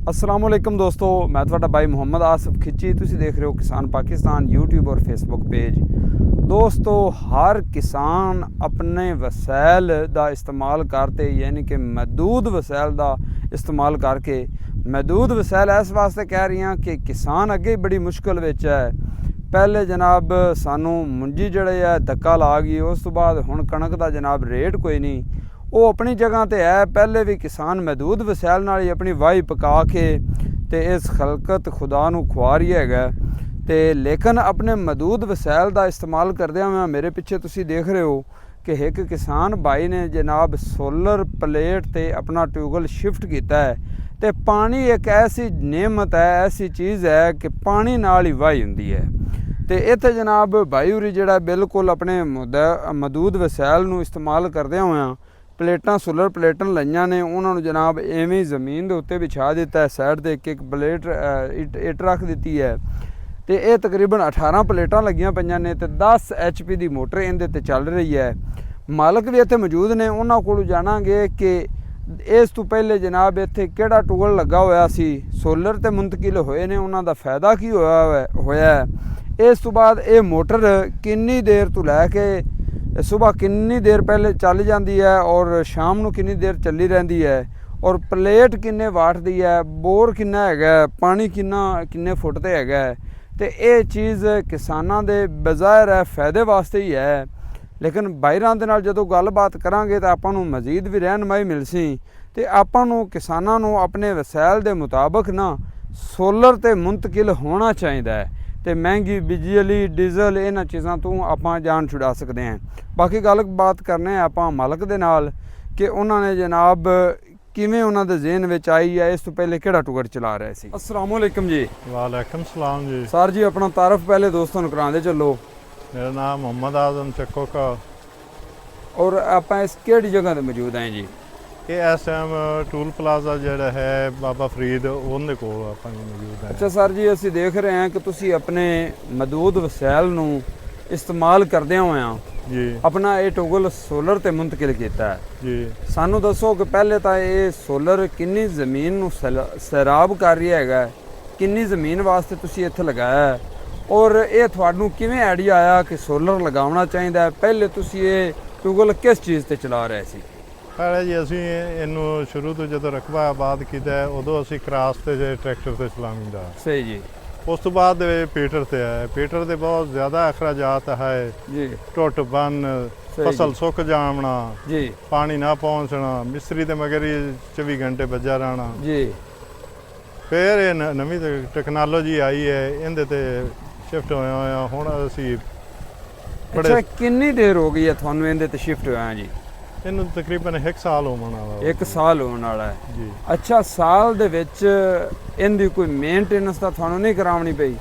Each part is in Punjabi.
अस्सलाम वालेकुम दोस्तों, मैं ਤੁਹਾਡਾ भाई मोहम्मद आसिफ खिची। ਤੁਸੀਂ देख रहे हो किसान पाकिस्तान यूट्यूब और फेसबुक पेज। दोस्तों, हर किसान अपने वसैल का इस्तेमाल करते यानी कि महदूद वसैल का इस्तेमाल करके महदूद वसैल इस वास्ते कह रही हैं कि किसान अगे बड़ी मुश्किल विच है। पहले जनाब सानू मुंजी जड़े है धक्का ला गई, उस तो बाद हुण कणक का जनाब रेट कोई नहीं, वो अपनी जगह ते है। पहले भी किसान महदूद वसैल नाल ही अपनी वाही पका के ते इस खलकत खुदा नू खुआ रही हैगा ते लेकिन अपने महदूद वसैल का इस्तेमाल करदे हुए मेरे पिछे तुसी देख रहे हो कि एक किसान भाई ने जनाब सोलर प्लेट ते अपना ट्यूबवैल शिफ्ट किया है। तो पानी एक ऐसी नेमत है, ऐसी चीज़ है कि पानी नाल ही वाही हुंदी है। तो इत्थे जनाब भाई होरी जिहड़ा बिल्कुल अपने महदूद वसैल नू इस्तेमाल करदे हुए प्लेटां सोलर प्लेटां लईआं ने, उन्होंने जनाब एवें ज़मीन के उत्ते बिछा दिता है। साइड ते एक प्लेट इट रख दी है। तो यह तकरीबन 18 प्लेटां लगियां पईआं ने ते 10 HP की मोटर इहदे ते चल रही है। मालक भी इत्थे मौजूद ने, उन्हां कोलों जाणांगे कि इस तो पहले जनाब इत्थे किहड़ा टूल लगा होया सी, सोलर ते मुंतकिल होए ने, उन्हां दा फायदा की होया है। इस तो बाद ये मोटर किन्नी देर तो लैके सुबह किन्नी देर पहले चल जाती है और शाम को किन्नी देर चली रही है, और प्लेट किन्ने वाट दी है, बोर किन्ना है, पानी किन्ने फुट ते है। तो ये चीज़ किसानों के बज़ाहिर है फायदे वास्ते ही है, लेकिन बाहरों के नाल जदों गलबात करांगे तो आपां नूं मजीद भी रहनुमाई मिलसी। तो आपां नूं किसानां नूं अपने वसैल के मुताबिक ना सोलर ते मुंतकिल होना चाहिए। तो महंगी बिजली डीजल इन्हां चीज़ों तो आपां जान छुड़ा सकते हैं। बाकी गल बात करने आपां मालक दे नाल कि उन्होंने जनाब किवें उन्हां दे ज़हन विच आई है, इस तो पहले किहड़ा टुकड़ चला रहे सी। अस्सलाम वालेकुम जी। वालेकुम सलाम जी। सर जी अपना तारफ पहले दोस्तों नूं करांदे चलो। मेरा नाम मोहम्मद आजम चक्को का, और आपां इस किहड़ी जगह ते मौजूद हैं जी? ये इस टाइम टूल प्लाजा जिहड़ा है बाबा फरीद उहदे कोल आपां मौजूद है। अच्छा सर जी, असीं देख रहे हैं कि तुसीं अपने महदूद वसैल नूं इस्तेमाल करदे होए जी अपना ये टुगल सोलर ते मुंतकिल किया है जी। सानू दसो कि पहले तो ये सोलर किन्नी ज़मीन नूं सैराब कर रही है, किन्नी ज़मीन वास्ते तुसीं इत्थे लगाया है, और ये तुहानूं किवें आइडिया आया कि सोलर लगाउणा चाहिए? पहले तुसीं ये टुगल किस चीज़ ते चला रहे सी? पहले जी असीं इहनूं शुरू तो जदों रकबा आबाद कीता उदों असीं क्रॉस ते ट्रैक्टर ते चलावींदा। सही जी। उस तो बाद पीटर ते है, पीटर ते बहुत ज़्यादा अखराजात है जी। टुट बन फसल सुक जावना जी, पानी ना पहुँचना, मिस्त्री ते मगर ही 24 घंटे बजा रहना जी। फिर ये नवीं टैक्नोलॉजी आई है, इहदे ते शिफ्ट होया हुण असीं अच्छा कितनी देर हो गई है थानू इहदे ते शिफ्ट होया जी? इन्हूं तकरीबन 1 साल होने वाला। 1 साल होने वाला है जी। अच्छा, साल दे विच इहदी कोई मेनटेनेंस तां थानू नहीं करावनी पई?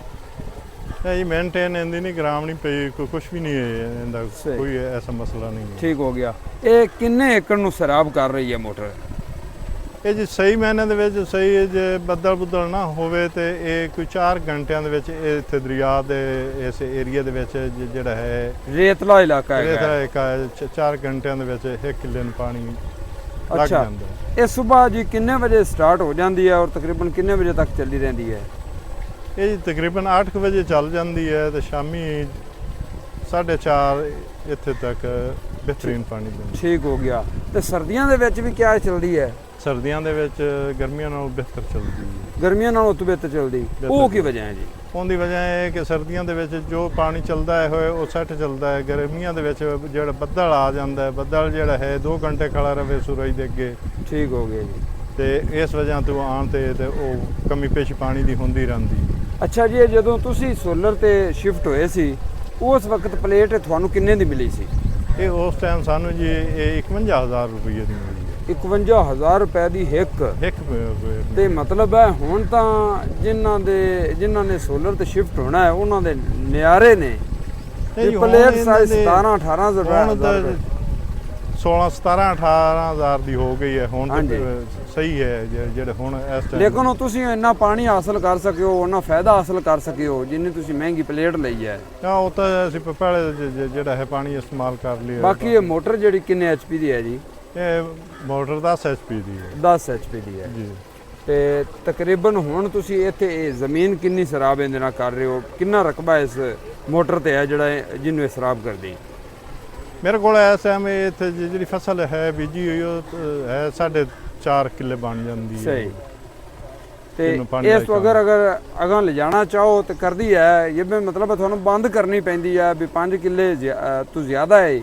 नहीं, मेनटेन इहदी नहीं करावनी पई, कुछ भी नहीं है, इहदा सही। कोई ऐसा मसला नहीं है। ठीक हो गया। ये किन्ने एकड़ नूं सैराब कर रही है मोटर? ये जी सही मायने दे विच सही है, जे बदल बुदल ना होवे ते ये कोई 4 घंटिਆਂ ਦੇ ਵਿੱਚ ਇੱਥੇ ਦਰਿਆ ਦੇ ਇਸ ਏਰੀਆ ਦੇ ਵਿੱਚ ਜਿਹੜਾ ਹੈ रेतला इलाका है। ਰੇਤਲਾ 4 ਘੰਟਿਆਂ ਦੇ ਵਿੱਚ 1 ਕਿੱਲੇ ਨੂੰ ਪਾਣੀ ਲੱਗ अच्छा, ਜਾਂਦਾ ਹੈ। ये सुबह जी किन्ने बजे स्टार्ट हो जाती है और तकरीबन किन्ने बजे तक चली रही है? ਇਹ ਜੀ ਤਕਰੀਬਨ 8 ਵਜੇ ਚੱਲ ਜਾਂਦੀ ਹੈ ਤੇ ਸ਼ਾਮੀ 4:30 ਇੱਥੇ ਤੱਕ ਬਿਹਤਰੀਨ ਪਾਣੀ ਦਿੰਦੀ। ठीक हो गया। तो सर्दियों के विच भी क्या चलती है? ਸਰਦੀਆਂ ਦੇ ਵਿੱਚ ਗਰਮੀਆਂ ਨਾਲੋਂ ਬਿਹਤਰ ਚੱਲਦੀ ਹੈ। गर्मियों नालों तो बेहतर चलती, वो की वजह है जी? ਉਹਦੀ ਵਜ੍ਹਾ ਇਹ ਹੈ ਕਿ ਸਰਦੀਆਂ ਦੇ ਵਿੱਚ ਜੋ ਪਾਣੀ ਚੱਲਦਾ ਹੈ ਹੋਏ ਉਹ ਸੈੱਟ ਚੱਲਦਾ ਹੈ। ਗਰਮੀਆਂ ਦੇ ਵਿੱਚ ਜਿਹੜਾ ਬੱਦਲ ਆ ਜਾਂਦਾ ਹੈ, ਬੱਦਲ ਜਿਹੜਾ ਹੈ 2 ਘੰਟੇ ਖੜਾ ਰਵੇ ਸੂਰਜ ਦੇ ਅੱਗੇ, ठीक हो गया जी। ਤੇ ਇਸ ਵਜ੍ਹਾ ਤੋਂ ਆਉਣ ਤੇ ਉਹ ਕਮੀ ਪੇਸ਼ੀ ਪਾਣੀ ਦੀ ਹੁੰਦੀ ਰਹਿੰਦੀ। अच्छा जी, ਜਦੋਂ ਤੁਸੀਂ ਸੋਲਰ ਤੇ ਸ਼ਿਫਟ ਹੋਏ ਸੀ ਉਸ ਵਕਤ ਪਲੇਟ ਤੁਹਾਨੂੰ ਕਿੰਨੇ ਦੀ ਮਿਲੀ ਸੀ? ਇਹ ਉਸ ਟਾਈਮ ਸਾਨੂੰ ਜੀ ਇਹ 51000 ਰੁਪਏ ਦੀ ਮਿਲੀ ਹੈ। 51000 रुपए ਦੀ ਇੱਕ ਤੇ ਮਤਲਬ ਹੈ ਹੁਣ ਤਾਂ ਜਿਨ੍ਹਾਂ ਨੇ ਸੋਲਰ ਤੇ ਸ਼ਿਫਟ ਹੋਣਾ ਹੈ ਉਹਨਾਂ ਦੇ ਨਿਆਰੇ ਨੇ। ਇਹ ਪਲੇਟ 17-18 ਰੁਪਏ 16 17 18000 ਦੀ ਹੋ ਗਈ ਹੈ ਹੁਣ ਤੇ ਸਹੀ ਹੈ ਜਿਹੜੇ ਹੁਣ ਇਸ ਟਾਈਮ। ਲੇਕਿਨ ਤੁਸੀਂ ਇੰਨਾ ਪਾਣੀ ਹਾਸਲ ਕਰ ਸਕੇ ਹੋ, ਉਹਨਾਂ ਫਾਇਦਾ ਹਾਸਲ ਕਰ ਸਕੇ ਹੋ ਜਿੰਨੀ ਤੁਸੀਂ ਮਹਿੰਗੀ ਪਲੇਟ ਲਈ ਹੈ। ਉਹ ਤਾਂ ਅਸੀਂ ਪਹਿਲੇ ਜਿਹੜਾ ਹੈ ਪਾਣੀ ਇਸਤੇਮਾਲ ਕਰ ਲਿਆ। ਬਾਕੀ ਇਹ ਮੋਟਰ ਜਿਹੜੀ ਕਿੰਨੇ HP ਦੀ ਹੈ ਜੀ? ਇਹ ਮੋਟਰ 10 HP ਦੀ ਹੈ। 10 HP ਦੀ ਹੈ ਜੀ। ਤੇ ਤਕਰੀਬਨ ਹੁਣ ਤੁਸੀਂ ਇੱਥੇ ਇਹ ਜ਼ਮੀਨ ਕਿੰਨੀ ਸਰਾਬ ਇਹਦੇ ਨਾਲ ਕਰ ਰਹੇ ਹੋ, ਕਿੰਨਾ ਰਕਬਾ ਇਸ ਮੋਟਰ ਤੇ ਹੈ ਜਿਹੜਾ ਜਿਹਨੂੰ ਇਹ ਸਰਾਬ ਕਰਦੀ? ਮੇਰੇ ਕੋਲ ਇਸ ਟਾਈਮ ਇੱਥੇ ਜਿਹੜੀ ਫਸਲ ਹੈ ਬੀਜੀ ਹੋਈ ਉਹ ਹੈ 4.5 ਕਿੱਲੇ ਬਣ ਜਾਂਦੀ ਹੈ। ਸਹੀ। ਤੇ ਇਸ ਤੋਂ ਅਗਰ ਅਗਾਂ ਲਿਜਾਣਾ ਚਾਹੋ ਤੇ ਕਰਦੀ ਹੈ ਇਹ ਵੀ ਮਤਲਬ ਤੁਹਾਨੂੰ ਬੰਦ ਕਰਨੀ ਪੈਂਦੀ ਹੈ ਵੀ 5 ਕਿੱਲੇ ਤੋਂ ਜ਼ਿਆਦਾ ਹੈ?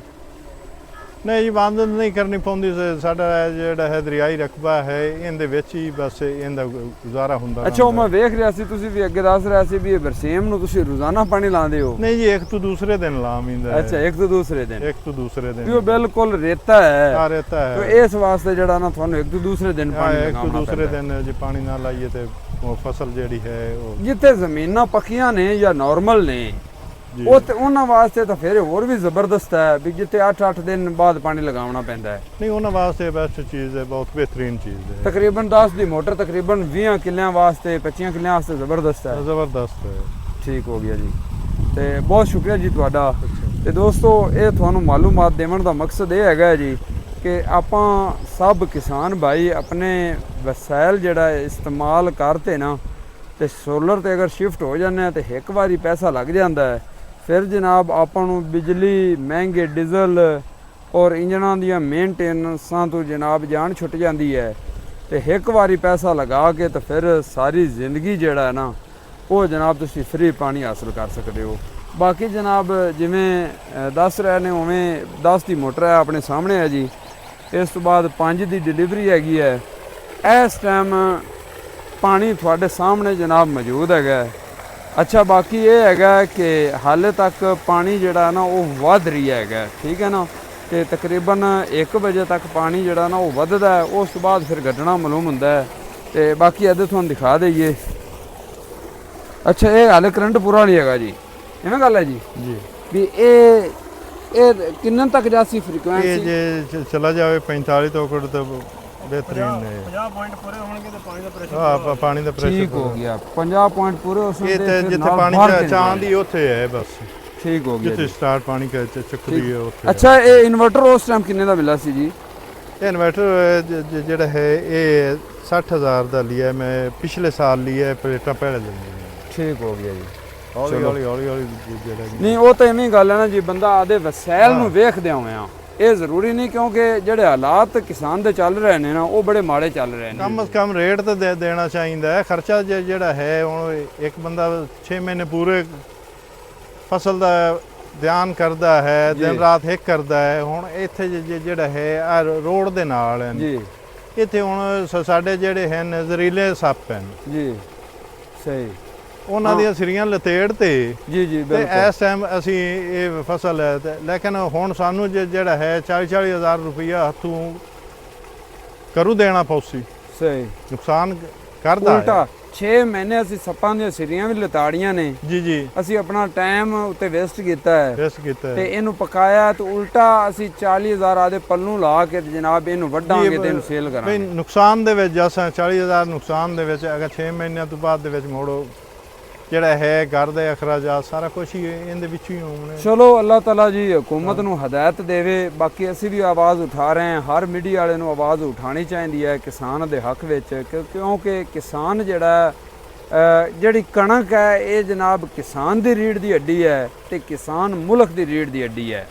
ਨਹੀਂ ਜੀ, ਬੰਦ ਨਹੀਂ ਕਰਨੀ ਪਉਂਦੀ। ਸਾਡਾ ਜਿਹੜਾ ਹੈ ਦਰਿਆਈ ਰਕਬਾ ਹੈ ਇਹਦੇ ਵਿੱਚ ਹੀ ਬਸ ਇਹਦਾ ਗੁਜ਼ਾਰਾ ਹੁੰਦਾ। ਅੱਛਾ, ਉਹ ਮੈਂ ਵੇਖ ਰਿਹਾ ਸੀ ਤੁਸੀਂ ਵੀ ਅੱਗੇ ਦੱਸ ਰਿਹਾ ਸੀ ਵੀ ਇਹ ਬਰਸੀਮ ਨੂੰ ਤੁਸੀਂ ਰੋਜ਼ਾਨਾ ਪਾਣੀ ਲਾਉਂਦੇ ਹੋ? ਨਹੀਂ ਜੀ, ਇੱਕ ਤੋਂ ਦੂਸਰੇ ਦਿਨ ਲਾਮੀਂਦਾ। ਅੱਛਾ, ਇੱਕ ਤੋਂ ਦੂਸਰੇ ਦਿਨ? ਇੱਕ ਤੋਂ ਦੂਸਰੇ ਦਿਨ। ਉਹ ਬਿਲਕੁਲ ਰੇਤਾ ਹੈ। ਹਾਂ, ਰੇਤਾ ਹੈ। ਤੇ ਇਸ ਵਾਸਤੇ ਜਿਹੜਾ ਨਾ ਤੁਹਾਨੂੰ ਇੱਕ ਤੋਂ ਦੂਸਰੇ ਦਿਨ ਪਾਣੀ ਇੱਕ ਤੋਂ ਦੂਸਰੇ ਦਿਨ ਜੇ ਪਾਣੀ ਨਾ ਲਾਈਏ ਤੇ ਉਹ ਫਸਲ ਜਿਹੜੀ ਹੈ ਉਹ ਜਿੱਥੇ ਜ਼ਮੀਨਾਂ ਪੱਕੀਆਂ ਨੇ ਜਾਂ ਨਾਰਮਲ ਨੇ ਉਹ ਤੇ ਉਹਨਾਂ ਵਾਸਤੇ ਤਾਂ ਫਿਰ ਹੋਰ ਵੀ ਜ਼ਬਰਦਸਤ ਹੈ ਵੀ ਜਿੱਥੇ 8-8 ਦਿਨ ਬਾਅਦ ਪਾਣੀ ਲਗਾਉਣਾ ਪੈਂਦਾ ਹੈ। ਨਹੀਂ, ਉਹਨਾਂ ਵਾਸਤੇ ਬੈਸਟ ਚੀਜ਼ ਹੈ, ਬਹੁਤ ਬਿਹਤਰੀਨ ਚੀਜ਼ ਹੈ। ਤਕਰੀਬਨ 10 ਦੀ ਮੋਟਰ ਤਕਰੀਬਨ 20 ਕਿੱਲਿਆਂ ਵਾਸਤੇ 25 ਕਿੱਲਿਆਂ ਵਾਸਤੇ ਜ਼ਬਰਦਸਤ ਹੈ। ਜ਼ਬਰਦਸਤ ਹੈ। ਠੀਕ ਹੋ ਗਿਆ ਜੀ, ਤੇ ਬਹੁਤ ਸ਼ੁਕਰੀਆ ਜੀ ਤੁਹਾਡਾ। ਤੇ ਦੋਸਤੋ, ਇਹ ਤੁਹਾਨੂੰ ਮਾਲੂਮਾਤ ਦੇਣ ਦਾ ਮਕਸਦ ਇਹ ਹੈਗਾ ਜੀ ਕਿ ਆਪਾਂ ਸਭ ਕਿਸਾਨ ਭਾਈ ਆਪਣੇ ਵਸਾਇਲ ਜਿਹੜਾ ਇਸਤੇਮਾਲ ਕਰਤੇ ਨਾ ਤੇ ਸੋਲਰ ਤੇ ਅਗਰ ਸ਼ਿਫਟ ਹੋ ਜਾਂਦੇ ਆ ਤੇ ਇੱਕ ਵਾਰੀ ਪੈਸਾ ਲੱਗ ਜਾਂਦਾ ਹੈ। ਫਿਰ ਜਨਾਬ ਆਪਾਂ ਨੂੰ ਬਿਜਲੀ, ਮਹਿੰਗੇ ਡੀਜ਼ਲ ਔਰ ਇੰਜਣਾਂ ਦੀਆਂ ਮੇਨਟੇਨੈਂਸਾਂ ਤੋਂ ਜਨਾਬ ਜਾਨ ਛੁੱਟ ਜਾਂਦੀ ਹੈ। ਤੇ ਇੱਕ ਵਾਰੀ ਪੈਸਾ ਲਗਾ ਕੇ ਤਾਂ ਫਿਰ ਸਾਰੀ ਜ਼ਿੰਦਗੀ ਜਿਹੜਾ ਹੈ ਨਾ ਉਹ ਜਨਾਬ ਤੁਸੀਂ ਫ੍ਰੀ ਪਾਣੀ ਹਾਸਲ ਕਰ ਸਕਦੇ ਹੋ। ਬਾਕੀ ਜਨਾਬ ਜਿਵੇਂ ਦੱਸ ਰਹੇ ਨੇ ਉਵੇਂ 10 ਦੀ ਮੋਟਰ ਹੈ ਆਪਣੇ ਸਾਹਮਣੇ ਹੈ ਜੀ। ਇਸ ਤੋਂ ਬਾਅਦ 5 ਦੀ ਡਿਲੀਵਰੀ ਹੈਗੀ ਹੈ। ਇਸ ਟਾਈਮ ਪਾਣੀ ਤੁਹਾਡੇ ਸਾਹਮਣੇ ਜਨਾਬ ਮੌਜੂਦ ਹੈਗਾ। ਅੱਛਾ, ਬਾਕੀ ਇਹ ਹੈਗਾ ਕਿ ਹਾਲੇ ਤੱਕ ਪਾਣੀ ਜਿਹੜਾ ਨਾ ਉਹ ਵੱਧ ਰਹੀ ਹੈਗਾ, ਠੀਕ ਹੈ ਨਾ। ਤੇ ਤਕਰੀਬਨ 1 ਵਜੇ ਤੱਕ ਪਾਣੀ ਜਿਹੜਾ ਨਾ ਉਹ ਵੱਧਦਾ ਹੈ, ਉਸ ਤੋਂ ਬਾਅਦ ਫਿਰ ਘਟਣਾ ਮਾਲੂਮ ਹੁੰਦਾ ਹੈ। ਤੇ ਬਾਕੀ ਇਹਦੇ ਤੁਹਾਨੂੰ ਦਿਖਾ ਦਈਏ। ਅੱਛਾ, ਇਹ ਹਾਲੇ ਕਰੰਟ ਪੂਰਾ ਨਹੀਂ ਹੈਗਾ ਜੀ, ਇਵੇਂ ਗੱਲ ਹੈ ਜੀ? ਜੀ ਵੀ ਇਹ ਕਿੰਨੇ ਤੱਕ ਜਾਸੀ ਫ੍ਰੀਕੁਐਂਸੀ? ਇਹ ਜੇ ਚਲਾ ਜਾਵੇ 45 ਤੋਂ ਕੋਲ ਤਾਂ ਬਿਹਤਰੀਨ ਨੇ। 50 ਪੁਆਇੰਟ ਪੂਰੇ ਹੋਣਗੇ ਤੇ ਪਾਣੀ ਦਾ ਪ੍ਰੈਸ਼ਰ ਹਾਂ, ਪਾਣੀ ਦਾ ਪ੍ਰੈਸ਼ਰ ਠੀਕ ਹੋ ਗਿਆ। 50 ਪੁਆਇੰਟ ਪੂਰੇ ਉਸ ਇਹ ਤੇ ਜਿੱਥੇ ਪਾਣੀ ਚਾਹਦੀ ਉੱਥੇ ਹੈ ਬਸ। ਠੀਕ ਹੋ ਗਿਆ, ਜਿੱਥੇ ਸਟਾਰਟ ਪਾਣੀ ਚੱਕਦੀ ਹੈ ਉੱਥੇ। ਅੱਛਾ, ਇਹ ਇਨਵਰਟਰ ਉਸ ਟਾਈਮ ਕਿੰਨੇ ਦਾ ਮਿਲਾ ਸੀ ਜੀ? ਇਹ ਇਨਵਰਟਰ ਜਿਹੜਾ ਹੈ ਇਹ 60,000 ਦਾ ਲਿਆ ਮੈਂ, ਪਿਛਲੇ ਸਾਲ ਲਿਆ, ਪਲੇਟਾਂ ਪਹਿਲੇ ਲਈਆਂ। ਠੀਕ ਹੋ ਗਿਆ ਜੀ। ਹੌਲੀ ਹੌਲੀ ਜਿਹੜਾ ਨਹੀਂ, ਉਹ ਤਾਂ ਐਵੇਂ ਗੱਲ ਹੈ ਨਾ ਜੀ, ਬੰਦਾ ਆਦੇ ਵਸੈਲ ਨੂੰ ਵੇਖਦਿਆਂ ਹੋਇਆਂ। ਇਹ ਜ਼ਰੂਰੀ ਨਹੀਂ ਕਿਉਂਕਿ ਜਿਹੜੇ ਹਾਲਾਤ ਕਿਸਾਨ ਦੇ ਚੱਲ ਰਹੇ ਨੇ ਨਾ ਉਹ ਬੜੇ ਮਾੜੇ ਚੱਲ ਰਹੇ ਨੇ। ਕਮ ਸੇ ਕਮ ਰੇਟ ਤਾਂ ਦੇਣਾ ਚਾਹੀਦਾ ਹੈ। ਖਰਚਾ ਜਿਹੜਾ ਹੈ ਹੁਣ ਇੱਕ ਬੰਦਾ 6 ਮਹੀਨੇ ਪੂਰੇ ਫਸਲ ਦਾ ਧਿਆਨ ਕਰਦਾ ਹੈ, ਦਿਨ ਰਾਤ ਇੱਕ ਕਰਦਾ ਹੈ। ਹੁਣ ਇੱਥੇ ਜਿਹੜਾ ਹੈ ਰੋਡ ਦੇ ਨਾਲ ਹੈ ਜੀ, ਇੱਥੇ ਹੁਣ ਸਾਡੇ ਜਿਹੜੇ ਹਨ ਜ਼ਹਿਰੀਲੇ ਸੱਪ ਹਨ ਜੀ। ਸਹੀ, ਉਹਨਾਂ ਦੀਆਂ ਸਿਰੀਆਂ ਲਤੇੜ ਤੇ ਜੀ ਜੀ ਤੇ ਇਸ ਟਾਈਮ ਅਸੀਂ ਇਹ ਫਸਲ ਹੈ ਤੇ ਲੇਕਿਨ ਹੁਣ ਸਾਨੂੰ ਜਿਹੜਾ ਹੈ 40-40 ਹਜ਼ਾਰ ਰੁਪਈਆ ਹੱਥੋਂ ਕਰੂ ਦੇਣਾ ਪਊਸੀ। ਸਹੀ, ਨੁਕਸਾਨ ਕਰਦਾ ਉਲਟਾ 6 ਮਹੀਨੇ ਅਸੀਂ ਸੱਪਾਂ ਦੀਆਂ ਸਿਰੀਆਂ ਵੀ ਲਤਾੜੀਆਂ ਨੇ ਜੀ ਜੀ। ਅਸੀਂ ਆਪਣਾ ਟਾਈਮ ਉੱਤੇ ਵੇਸਟ ਕੀਤਾ ਹੈ ਤੇ ਇਹਨੂੰ ਪਕਾਇਆ ਤੇ ਉਲਟਾ ਅਸੀਂ 40,000 ਆਦੇ ਪੱਲੂ ਲਾ ਕੇ ਜਨਾਬ ਇਹਨੂੰ ਵੱਢਾਂਗੇ ਤੇ ਇਹਨੂੰ ਸੇਲ ਕਰਾਂਗੇ। ਨੁਕਸਾਨ ਦੇ ਵਿੱਚ ਜਸਾਂ 40,000 ਨੁਕਸਾਨ ਦੇ ਵਿੱਚ ਅਗਰ 6 ਮਹੀਨਿਆਂ ਤੋਂ ਬਾਅਦ ਦੇ ਵਿੱਚ ਮੋੜੋ ਜਿਹੜਾ ਹੈ ਘਰ ਦੇ ਅਖਰਾਜਾਤ ਸਾਰਾ ਕੁਝ ਹੀ ਇਹਦੇ ਵਿੱਚ ਹੀ ਹੋਣੇ। ਚਲੋ ਅੱਲਾਹ ਤਾਲਾ ਜੀ ਹਕੂਮਤ ਨੂੰ ਹਦਾਇਤ ਦੇਵੇ। ਬਾਕੀ ਅਸੀਂ ਵੀ ਆਵਾਜ਼ ਉਠਾ ਰਹੇ ਹਾਂ, ਹਰ ਮੀਡੀਆ ਵਾਲੇ ਨੂੰ ਆਵਾਜ਼ ਉਠਾਣੀ ਚਾਹੀਦੀ ਹੈ ਕਿਸਾਨ ਦੇ ਹੱਕ ਵਿੱਚ, ਕਿਉਂਕਿ ਕਿਸਾਨ ਜਿਹੜਾ ਜਿਹੜੀ ਕਣਕ ਹੈ ਇਹ ਜਨਾਬ ਕਿਸਾਨ ਦੀ ਰੀੜ੍ਹ ਦੀ ਹੱਡੀ ਹੈ ਤੇ ਕਿਸਾਨ ਮੁਲਕ ਦੀ ਰੀੜ੍ਹ ਦੀ ਹੱਡੀ ਹੈ।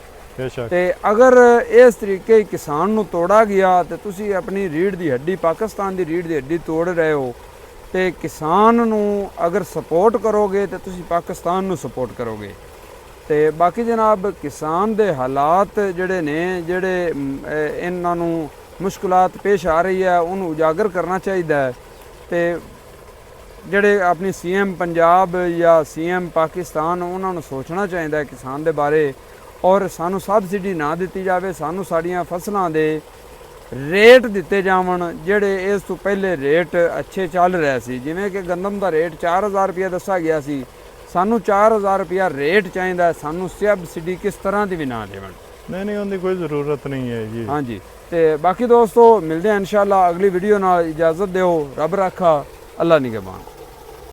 ਤੇ ਅਗਰ ਇਸ ਤਰੀਕੇ ਕਿਸਾਨ ਨੂੰ ਤੋੜਾ ਗਿਆ ਤੇ ਤੁਸੀਂ ਆਪਣੀ ਰੀੜ੍ਹ ਦੀ ਹੱਡੀ, ਪਾਕਿਸਤਾਨ ਦੀ ਰੀੜ੍ਹ ਦੀ ਹੱਡੀ ਤੋੜ ਰਹੇ ਹੋ। ਤੇ ਕਿਸਾਨ ਨੂੰ ਅਗਰ ਸਪੋਰਟ ਕਰੋਗੇ ਤੇ ਤੁਸੀਂ ਪਾਕਿਸਤਾਨ ਨੂੰ ਸਪੋਰਟ ਕਰੋਗੇ। ਤੇ ਬਾਕੀ ਜਨਾਬ ਕਿਸਾਨ ਦੇ ਹਾਲਾਤ ਜਿਹੜੇ ਨੇ, ਜਿਹੜੇ ਇਹਨਾਂ ਨੂੰ ਮੁਸ਼ਕਲਾਤ ਪੇਸ਼ ਆ ਰਹੀ ਹੈ ਉਹਨੂੰ ਉਜਾਗਰ ਕਰਨਾ ਚਾਹੀਦਾ ਹੈ। ਤੇ ਜਿਹੜੇ ਆਪਣੀ ਸੀਐਮ ਪੰਜਾਬ ਜਾਂ ਸੀਐਮ ਪਾਕਿਸਤਾਨ ਉਹਨਾਂ ਨੂੰ ਸੋਚਣਾ ਚਾਹੀਦਾ ਹੈ ਕਿਸਾਨ ਦੇ ਬਾਰੇ, ਔਰ ਸਾਨੂੰ ਸਬਸਿਡੀ ਨਾ ਦਿੱਤੀ ਜਾਵੇ, ਸਾਨੂੰ ਸਾਡੀਆਂ ਫਸਲਾਂ ਦੇ ਰੇਟ ਦਿੱਤੇ ਜਾਵਣ ਜਿਹੜੇ ਇਸ ਤੋਂ ਪਹਿਲੇ ਰੇਟ ਅੱਛੇ ਚੱਲ ਰਹੇ ਸੀ। ਜਿਵੇਂ ਕਿ ਗੰਦਮ ਦਾ ਰੇਟ 4000 ਰੁਪਇਆ ਦੱਸਿਆ ਗਿਆ ਸੀ, ਸਾਨੂੰ 4000 ਰੁਪਇਆ ਰੇਟ ਚਾਹੀਦਾ, ਸਾਨੂੰ ਸਬਸਿਡੀ ਕਿਸ ਤਰ੍ਹਾਂ ਦੀ ਵੀ ਨਾ ਦੇਵਣ। ਨਹੀਂ ਉਹਦੀ ਕੋਈ ਜ਼ਰੂਰਤ ਨਹੀਂ ਹੈ ਜੀ। ਹਾਂਜੀ, ਤੇ ਬਾਕੀ ਦੋਸਤੋ ਮਿਲਦੇ ਹਾਂ ਇਨਸ਼ਾਅੱਲਾ ਅਗਲੀ ਵੀਡੀਓ ਨਾਲ। ਇਜਾਜ਼ਤ ਦਿਓ, ਰੱਬ ਰਾਖਾ, ਅੱਲਾ ਨਿਗਹਬਾਨ।